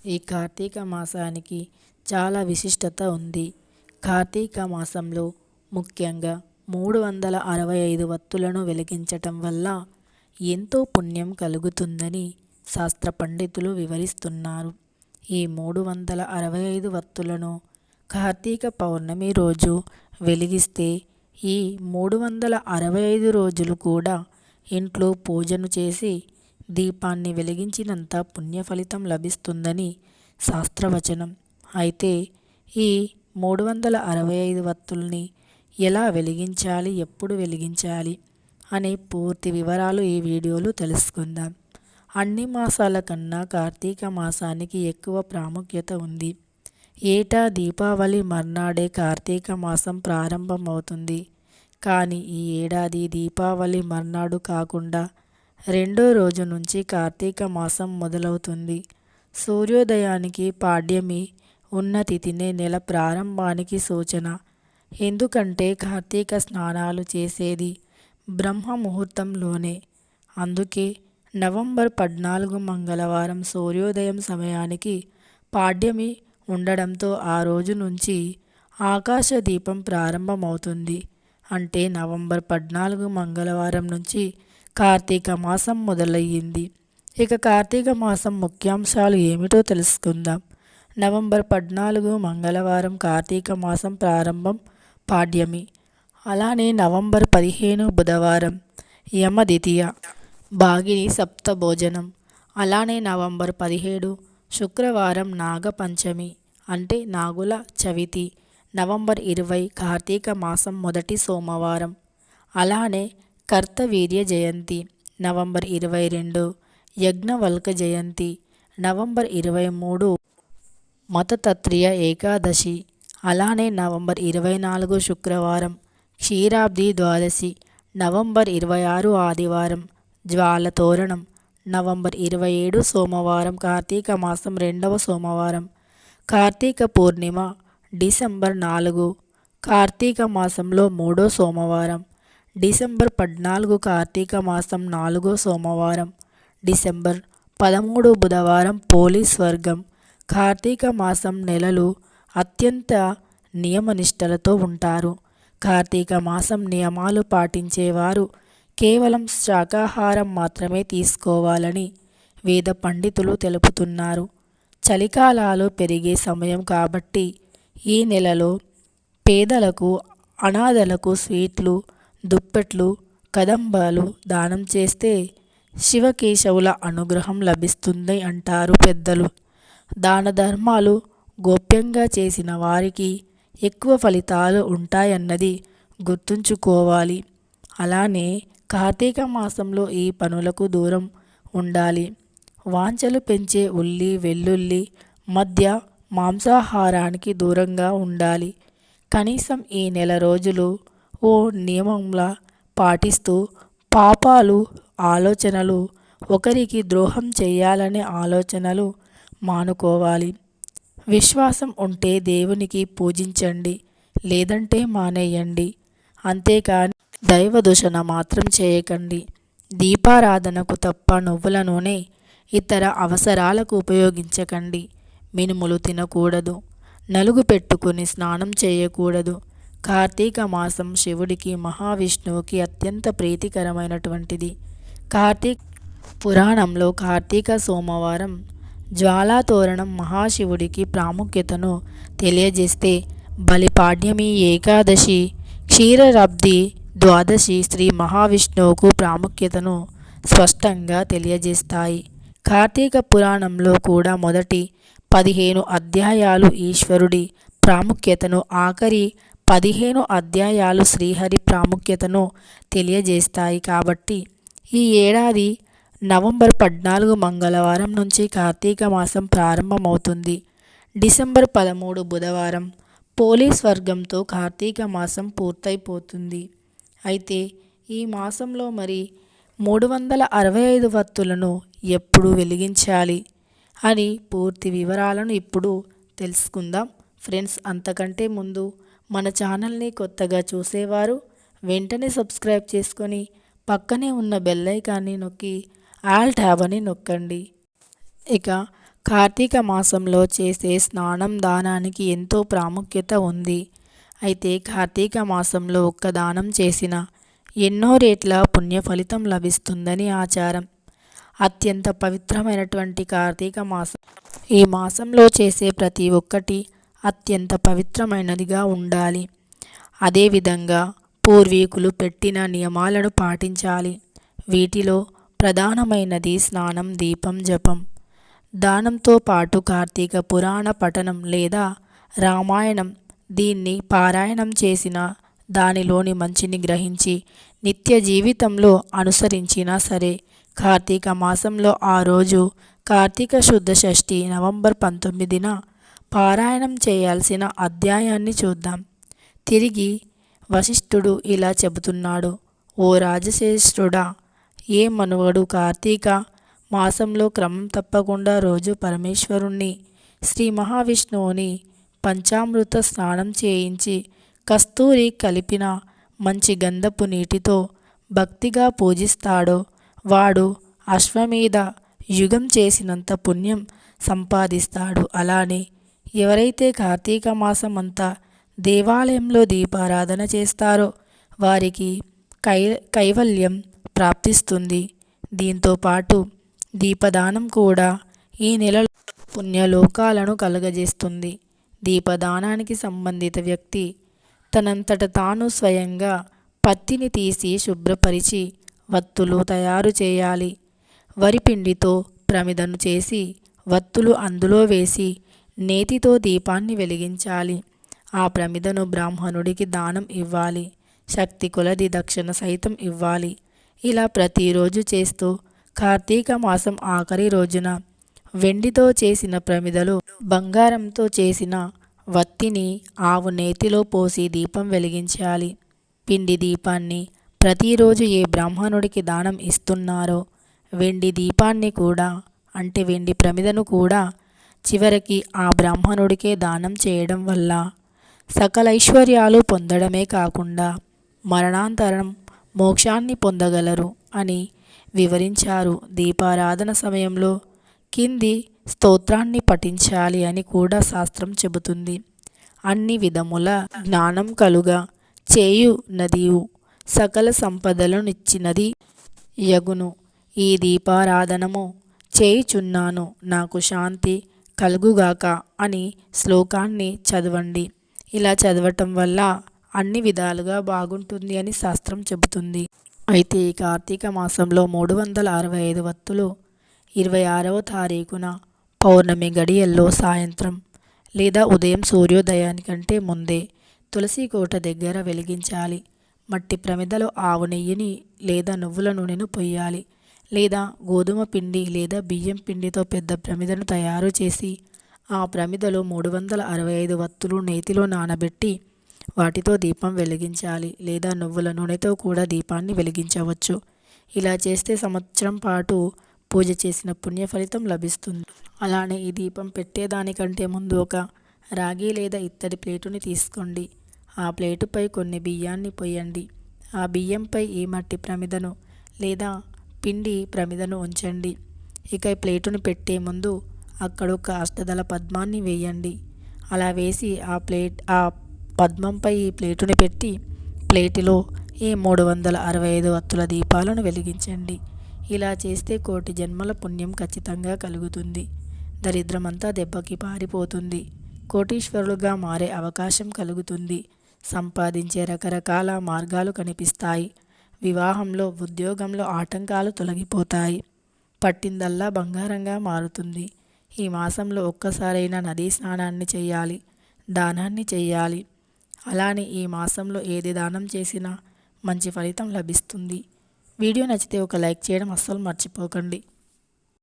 ఈ కార్తీక మాసానికి చాలా విశిష్టత ఉంది. కార్తీక మాసంలో ముఖ్యంగా 365 వత్తులను వెలిగించటం వల్ల ఎంతో పుణ్యం కలుగుతుందని శాస్త్ర పండితులు వివరిస్తున్నారు. ఈ 365 వత్తులను కార్తీక పౌర్ణమి రోజు వెలిగిస్తే ఈ 365 రోజులు కూడా ఇంట్లో పూజను చేసి దీపాన్ని వెలిగించినంత పుణ్య ఫలితం లభిస్తుందని శాస్త్రవచనం. అయితే ఈ 365 వత్తుల్ని ఎలా వెలిగించాలి, ఎప్పుడు వెలిగించాలి అనే పూర్తి వివరాలు ఈ వీడియోలో తెలుసుకుందాం. అన్ని మాసాల కన్నా కార్తీక మాసానికి ఎక్కువ ప్రాముఖ్యత ఉంది. ఏటా దీపావళి మర్నాడే కార్తీక మాసం ప్రారంభమవుతుంది. కానీ ఈ ఏడాది దీపావళి మర్నాడు కాకుండా రెండో రోజు నుంచి కార్తీక మాసం మొదలవుతుంది. సూర్యోదయానికి పాడ్యమి ఉన్న తిథినే నెల ప్రారంభానికి సూచన. ఎందుకంటే కార్తీక స్నానాలు చేసేది బ్రహ్మ ముహూర్తంలోనే. అందుకే నవంబర్ 14 మంగళవారం సూర్యోదయం సమయానికి పాడ్యమి ఉండడంతో ఆ రోజు నుంచి ఆకాశ దీపం ప్రారంభమవుతుంది. అంటే నవంబర్ 14 మంగళవారం నుంచి కార్తీక మాసం మొదలయ్యింది. ఇక కార్తీక మాసం ముఖ్యాంశాలు ఏమిటో తెలుసుకుందాం. నవంబర్ 14 మంగళవారం కార్తీక మాసం ప్రారంభం పాడ్యమి. అలానే నవంబర్ 15 బుధవారం యమద్వితీయ భాగిని సప్త భోజనం. అలానే నవంబర్ 17 శుక్రవారం నాగపంచమి అంటే నాగుల చవితి. నవంబర్ 20 కార్తీక మాసం మొదటి సోమవారం. అలానే కర్తవీర్య జయంతి నవంబర్ 22 యజ్ఞవల్క జయంతి. నవంబర్ 23 మతతత్రియ ఏకాదశి. అలానే నవంబర్ 24 శుక్రవారం క్షీరాబ్ది ద్వాదశి. నవంబర్ 26 ఆదివారం జ్వాల తోరణం. నవంబర్ 27 సోమవారం కార్తీక మాసం రెండవ సోమవారం. కార్తీక పూర్ణిమ డిసెంబర్ 4 కార్తీక మాసంలో మూడో సోమవారం. డిసెంబర్ 14 కార్తీక మాసం 4వ సోమవారం. డిసెంబర్ 13 బుధవారం పోలీస్ వర్గం. కార్తీక మాసం నెలలు అత్యంత నియమనిష్టలతో ఉంటారు. కార్తీక మాసం నియమాలు పాటించేవారు కేవలం శాకాహారం మాత్రమే తీసుకోవాలని వేద పండితులు తెలుపుతున్నారు. చలికాలాలు పెరిగే సమయం కాబట్టి ఈ నెలలో పేదలకు, అనాథలకు స్వీట్లు, దుప్పట్లు, కదంబాలు దానం చేస్తే శివకేశవుల అనుగ్రహం లభిస్తుంది అంటారు పెద్దలు. దాన ధర్మాలు గోప్యంగా చేసిన వారికి ఎక్కువ ఫలితాలు ఉంటాయన్నది గుర్తుంచుకోవాలి. అలానే కార్తీక మాసంలో ఈ పనులకు దూరం ఉండాలి. వాంఛలు పెంచే ఉల్లి, వెల్లుల్లి, మద్య, మాంసాహారానికి దూరంగా ఉండాలి. కనీసం ఈ నెల రోజులు ఓ నియమంలా పాటిస్తూ పాపాలు, ఆలోచనలు, ఒకరికి ద్రోహం చేయాలనే ఆలోచనలు మానుకోవాలి. విశ్వాసం ఉంటే దేవునికి పూజించండి, లేదంటే మానేయండి. అంతేకాని దైవ దూషణ మాత్రం చేయకండి. దీపారాధనకు తప్ప నువ్వుల నూనె ఇతర అవసరాలకు ఉపయోగించకండి. మినుములు తినకూడదు. నలుగు పెట్టుకుని స్నానం చేయకూడదు. కార్తీక మాసం శివుడికి, మహావిష్ణువుకి అత్యంత ప్రీతికరమైనటువంటిది. కార్తీక పురాణంలో కార్తీక సోమవారం జ్వాలాతోరణం మహాశివుడికి ప్రాముఖ్యతను తెలియజేస్తే బలిపాడ్యమి, ఏకాదశి, క్షీరరాబ్ది ద్వాదశి శ్రీ మహావిష్ణువుకు ప్రాముఖ్యతను స్పష్టంగా తెలియజేస్తాయి. కార్తీక పురాణంలో కూడా మొదటి 15 అధ్యాయాలు ఈశ్వరుడి ప్రాముఖ్యతను, ఆఖరి 15 అధ్యాయాలు శ్రీహరి ప్రాముఖ్యతను తెలియజేస్తాయి. కాబట్టి ఈ ఏడాది నవంబర్ 14 మంగళవారం నుంచి కార్తీక మాసం ప్రారంభమవుతుంది. డిసెంబర్ 13 బుధవారం పోలీస్ వర్గంతో కార్తీక మాసం పూర్తయిపోతుంది. అయితే ఈ మాసంలో మరి 365 వత్తులను ఎప్పుడు వెలిగించాలి అని పూర్తి వివరాలను ఇప్పుడు తెలుసుకుందాం. ఫ్రెండ్స్, అంతకంటే ముందు మన ఛానల్ని కొత్తగా చూసేవారు వెంటనే సబ్స్క్రైబ్ చేసుకొని పక్కనే ఉన్న బెల్ ఐకాన్ని నొక్కి ఆల్ ట్యాబ్ అని నొక్కండి. ఇక కార్తీక మాసంలో చేసే స్నానం దానానికి ఎంతో ప్రాముఖ్యత ఉంది. అయితే కార్తీక మాసంలో ఒక్క దానం చేసిన ఎన్నో రేట్ల పుణ్య ఫలితం లభిస్తుందని ఆచారం. అత్యంత పవిత్రమైనటువంటి కార్తీక మాసం, ఈ మాసంలో చేసే ప్రతి ఒక్కటి అత్యంత పవిత్రమైనదిగా ఉండాలి. అదేవిధంగా పూర్వీకులు పెట్టిన నియమాలను పాటించాలి. వీటిలో ప్రధానమైనది స్నానం, దీపం, జపం. దానంతో పాటు కార్తీక పురాణ పఠనం లేదా రామాయణం, దీన్ని పారాయణం చేసిన దానిలోని మంచిని గ్రహించి నిత్య జీవితంలో అనుసరించినా సరే, కార్తీక మాసంలో ఆ రోజు కార్తీక శుద్ధ షష్ఠి నవంబర్ 19న పారాయణం చేయాల్సిన అధ్యాయాన్ని చూద్దాం. తిరిగి వశిష్ఠుడు ఇలా చెబుతున్నాడు: ఓ రాజశ్రేష్ఠుడా, ఏ మనువడు కార్తీక మాసంలో క్రమం తప్పకుండా రోజు పరమేశ్వరుణ్ణి, శ్రీ మహావిష్ణువుని పంచామృత స్నానం చేయించి కస్తూరి కలిపిన మంచి గంధపు నీటితో భక్తిగా పూజిస్తాడో వాడు అశ్వమేధ యుగం చేసినంత పుణ్యం సంపాదిస్తాడు. అలానే ఎవరైతే కార్తీక మాసం అంతా దేవాలయంలో దీపారాధన చేస్తారో వారికి కైవల్యం ప్రాప్తిస్తుంది. దీంతో పాటు దీపదానం కూడా ఈ నెలలో పుణ్యలోకాలను కలుగజేస్తుంది. దీపదానానికి సంబంధిత వ్యక్తి తనంతట తాను స్వయంగా పత్తిని తీసి శుభ్రపరిచి వత్తులు తయారు చేయాలి. వరిపిండితో ప్రమిదను చేసి వత్తులు అందులో వేసి నేతితో దీపాన్ని వెలిగించాలి. ఆ ప్రమిదను బ్రాహ్మణుడికి దానం ఇవ్వాలి. శక్తి కొలది దక్షిణ సైతం ఇవ్వాలి. ఇలా ప్రతిరోజు చేస్తూ కార్తీక మాసం ఆఖరి రోజున వెండితో చేసిన ప్రమిదలో బంగారంతో చేసిన వత్తిని ఆవు నేతిలో పోసి దీపం వెలిగించాలి. పిండి దీపాన్ని ప్రతిరోజు ఏ బ్రాహ్మణుడికి దానం ఇస్తున్నారో వెండి దీపాన్ని కూడా, అంటే వెండి ప్రమిదను కూడా చివరికి ఆ బ్రాహ్మణుడికే దానం చేయడం వల్ల సకల ఐశ్వర్యాలు పొందడమే కాకుండా మరణాంతరం మోక్షాన్ని పొందగలరు అని వివరించారు. దీపారాధన సమయంలో కింది స్తోత్రాన్ని పఠించాలి అని కూడా శాస్త్రం చెబుతుంది. అన్ని విధముల జ్ఞానం కలుగా చేయు నదియు సకల సంపదలనిచ్చినది యగును. ఈ దీపారాధనము చేయుచున్నాను, నాకు శాంతి కలుగుగాక అని శ్లోకాన్ని చదవండి. ఇలా చదవటం వల్ల అన్ని విధాలుగా బాగుంటుంది అని శాస్త్రం చెబుతుంది. అయితే ఈ కార్తీక మాసంలో 365 వత్తులు 26వ తారీఖున పౌర్ణమి గడియల్లో సాయంత్రం లేదా ఉదయం సూర్యోదయానికంటే ముందే తులసి కోట దగ్గర వెలిగించాలి. మట్టి ప్రమిదలో ఆవు నెయ్యిని లేదా నువ్వుల నూనెను పొయ్యాలి. లేదా గోధుమ పిండి లేదా బియ్యం పిండితో పెద్ద ప్రమిదను తయారు చేసి ఆ ప్రమిదలో 365 వత్తులు నేతిలో నానబెట్టి వాటితో దీపం వెలిగించాలి. లేదా నువ్వుల నూనెతో కూడా దీపాన్ని వెలిగించవచ్చు. ఇలా చేస్తే సంవత్సరం పాటు పూజ చేసిన పుణ్య ఫలితం లభిస్తుంది. అలానే ఈ దీపం పెట్టేదానికంటే ముందు ఒక రాగి లేదా ఇత్తడి ప్లేటుని తీసుకోండి. ఆ ప్లేటుపై కొన్ని బియ్యాన్ని పొయ్యండి. ఆ బియ్యంపై ఈ మట్టి ప్రమిదను లేదా పిండి ప్రమిదను ఉంచండి. ఇక ఈ ప్లేటును పెట్టే ముందు అక్కడ ఒక అష్టదళ పద్మాన్ని వేయండి. అలా వేసి ఆ పద్మంపై ఈ ప్లేటుని పెట్టి ప్లేటులో ఈ 365 వత్తుల దీపాలను వెలిగించండి. ఇలా చేస్తే కోటి జన్మల పుణ్యం ఖచ్చితంగా కలుగుతుంది. దరిద్రమంతా దెబ్బకి పారిపోతుంది. కోటీశ్వరులుగా మారే అవకాశం కలుగుతుంది. సంపాదించే రకరకాల మార్గాలు కనిపిస్తాయి. వివాహంలో, ఉద్యోగంలో ఆటంకాలు తొలగిపోతాయి. పట్టిందల్లా బంగారంగా మారుతుంది. ఈ మాసంలో ఒక్కసారైనా నదీ స్నానాన్ని చేయాలి, దానాన్ని చేయాలి. అలానే ఈ మాసంలో ఏది దానం చేసినా మంచి ఫలితం లభిస్తుంది. వీడియో నచ్చితే ఒక లైక్ చేయడం అస్సలు మర్చిపోకండి.